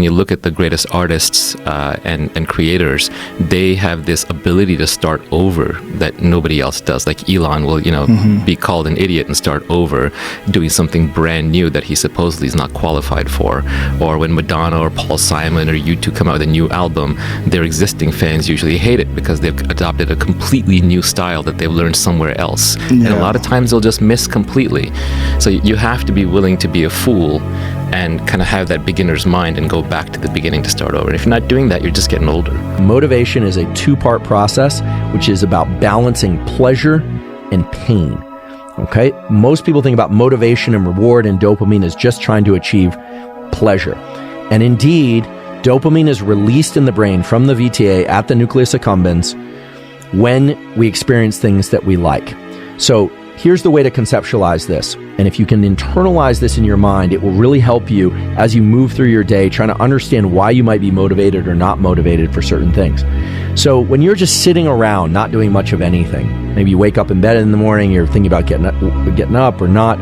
You look at the greatest artists and creators, they have this ability to start over that nobody else does. Like Elon will, be called an idiot and start over doing something brand new that he supposedly is not qualified for. Or when Madonna or Paul Simon or U2 come out with a new album, their existing fans usually hate it because they've adopted a completely new style that they've learned somewhere else. Yeah. And a lot of times they'll just miss completely. So you have to be willing to be a fool and kind of have that beginner's mind and go back to the beginning to start over. And if you're not doing that, you're just getting older. Motivation is a two-part process, which is about balancing pleasure and pain. Okay? Most people think about motivation and reward and dopamine as just trying to achieve pleasure. And indeed, dopamine is released in the brain from the VTA at the nucleus accumbens when we experience things that we like. So here's the way to conceptualize this. And if you can internalize this in your mind, it will really help you as you move through your day, trying to understand why you might be motivated or not motivated for certain things. So when you're just sitting around, not doing much of anything, maybe you wake up in bed in the morning, you're thinking about getting up or not,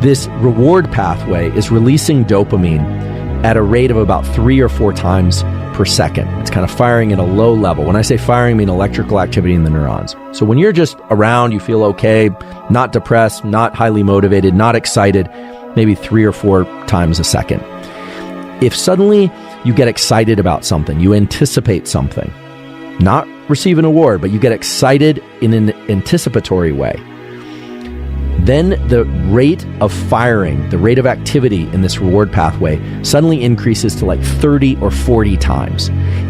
this reward pathway is releasing dopamine at a rate of about 3 or 4 times per second. It's kind of firing at a low level. When I say firing, I mean electrical activity in the neurons. So when you're just around, you feel okay, not depressed, not highly motivated, not excited, maybe 3 or 4 times a second. If suddenly you get excited about something, you anticipate something, not receive an award, but you get excited in an anticipatory way, then the rate of firing, the rate of activity in this reward pathway suddenly increases to like 30 or 40 times.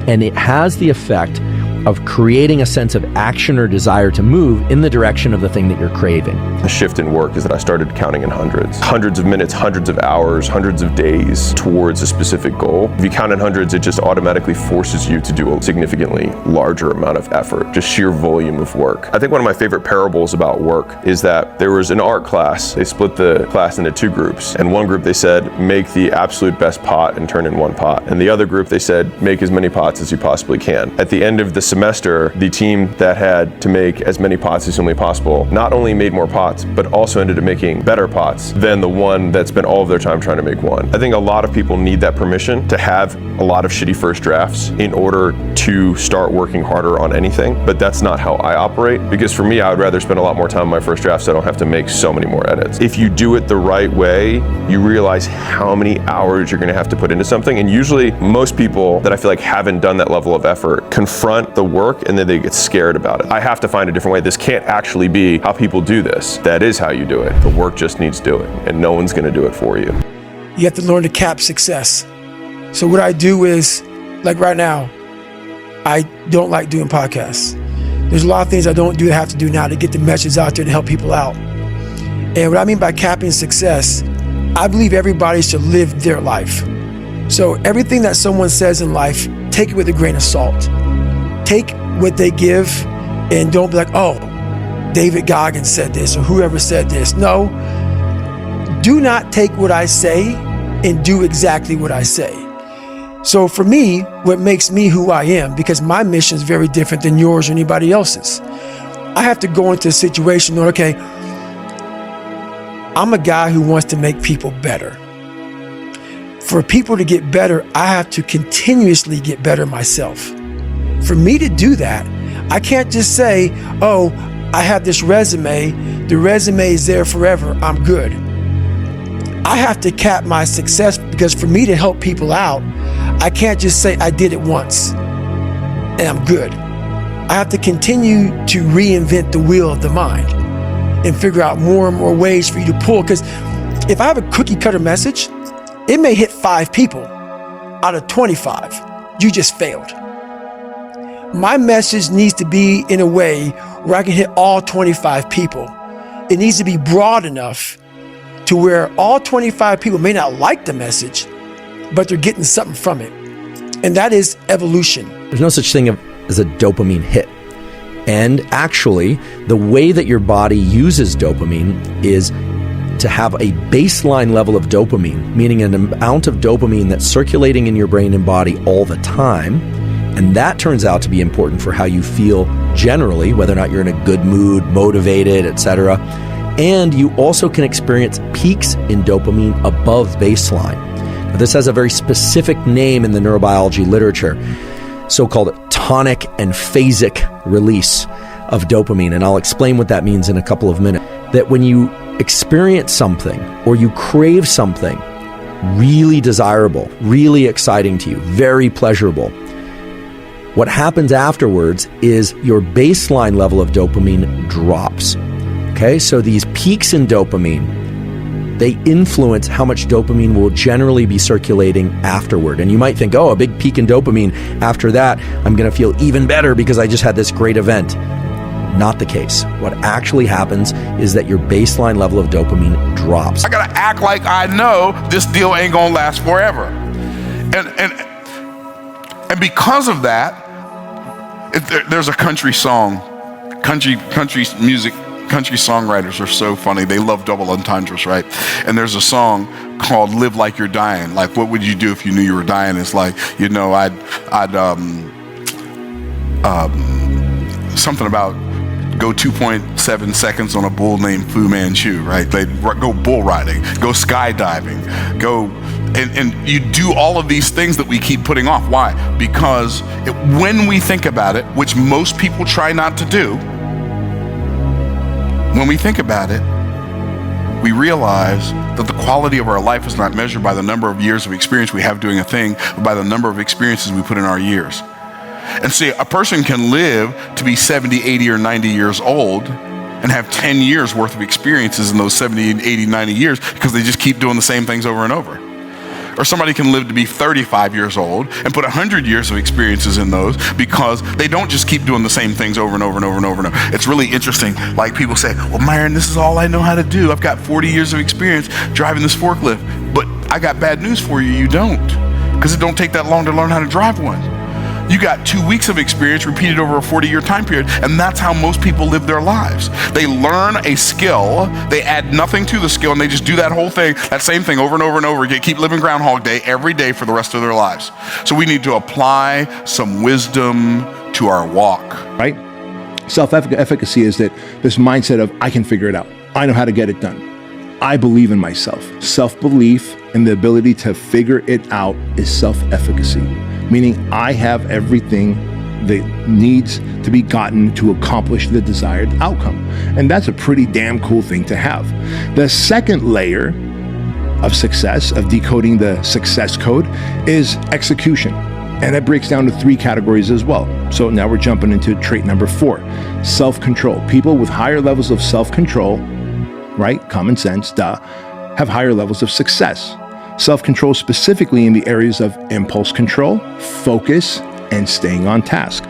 And it has the effect of creating a sense of action or desire to move in the direction of the thing that you're craving. The shift in work is that I started counting in hundreds of minutes, hundreds of hours, hundreds of days towards a specific goal. If you count in hundreds, it just automatically forces you to do a significantly larger amount of effort, just sheer volume of work. I think one of my favorite parables about work is that there was an art class. They split the class into 2 groups. And one group, they said, make the absolute best pot and turn in 1 pot. And the other group, they said, make as many pots as you possibly can. At the end of the semester, the team that had to make as many pots as humanly possible not only made more pots, but also ended up making better pots than the one that spent all of their time trying to make one. I think a lot of people need that permission to have a lot of shitty first drafts in order to start working harder on anything, but that's not how I operate, because for me, I would rather spend a lot more time on my first drafts so I don't have to make so many more edits. If you do it the right way, you realize how many hours you're gonna have to put into something, and usually most people that I feel like haven't done that level of effort confront the work and then they get scared about it. I have to find a different way. This can't actually be how people do this. That is how you do it. The work just needs doing, and no one's gonna do it for you. You have to learn to cap success. So what I do is, like right now, I don't like doing podcasts. There's a lot of things I don't do that I have to do now to get the message out there to help people out. And what I mean by capping success, I believe everybody should live their life. So everything that someone says in life, take it with a grain of salt. Take what they give and don't be like, oh, David Goggins said this or whoever said this. No, do not take what I say and do exactly what I say. So for me, what makes me who I am, because my mission is very different than yours or anybody else's, I have to go into a situation where, okay, I'm a guy who wants to make people better. For people to get better, I have to continuously get better myself. For me to do that, I can't just say, oh, I have this resume, the resume is there forever, I'm good. I have to cap my success, because for me to help people out, I can't just say I did it once and I'm good. I have to continue to reinvent the wheel of the mind and figure out more and more ways for you to pull. Because if I have a cookie cutter message, it may hit 5 people out of 25. You just failed. My message needs to be in a way where I can hit all 25 people. It needs to be broad enough to where all 25 people may not like the message, but they're getting something from it. And that is evolution. There's no such thing as a dopamine hit. And actually, the way that your body uses dopamine is to have a baseline level of dopamine, meaning an amount of dopamine that's circulating in your brain and body all the time. And that turns out to be important for how you feel generally, whether or not you're in a good mood, motivated, etc. And you also can experience peaks in dopamine above baseline. This has a very specific name in the neurobiology literature, so-called tonic and phasic release of dopamine. And I'll explain what that means in a couple of minutes. That when you experience something or you crave something really desirable, really exciting to you, very pleasurable, what happens afterwards is your baseline level of dopamine drops. Okay, so these peaks in dopamine, they influence how much dopamine will generally be circulating afterward. And you might think, oh, a big peak in dopamine, after that, I'm going to feel even better because I just had this great event. Not the case. What actually happens is that your baseline level of dopamine drops. I gotta act like I know this deal ain't gonna last forever. And because of that, there's a country song, country music, country songwriters are so funny. They love double entendres, right? And there's a song called "Live Like You're Dying." Like, what would you do if you knew you were dying? It's like, you know, I'd something about go 2.7 seconds on a bull named Fu Manchu, right? They go bull riding, go skydiving, go, and you do all of these things that we keep putting off. Why? Because when we think about it, which most people try not to do, when we think about it, we realize that the quality of our life is not measured by the number of years of experience we have doing a thing, but by the number of experiences we put in our years. And see, a person can live to be 70, 80, or 90 years old and have 10 years worth of experiences in those 70, 80, 90 years because they just keep doing the same things over and over. Or somebody can live to be 35 years old and put 100 years of experiences in those because they don't just keep doing the same things over and over and over and over and over. It's really interesting. Like, people say, well, Myron, this is all I know how to do. I've got 40 years of experience driving this forklift. But I got bad news for you. You don't. Because it don't take that long to learn how to drive one. You got 2 weeks of experience repeated over a 40-year time period, and that's how most people live their lives. They learn a skill, they add nothing to the skill, and they just do that whole thing, that same thing over and over and over again, keep living Groundhog Day every day for the rest of their lives. So we need to apply some wisdom to our walk. Right? Self-efficacy is that this mindset of, I can figure it out. I know how to get it done. I believe in myself. Self-belief and the ability to figure it out is self-efficacy. Meaning I have everything that needs to be gotten to accomplish the desired outcome. And that's a pretty damn cool thing to have. The second layer of success, of decoding the success code, is execution. And that breaks down to 3 categories as well. So now we're jumping into trait number 4, self-control. People with higher levels of self-control, right, common sense, have higher levels of success. Self-control specifically in the areas of impulse control, focus, and staying on task.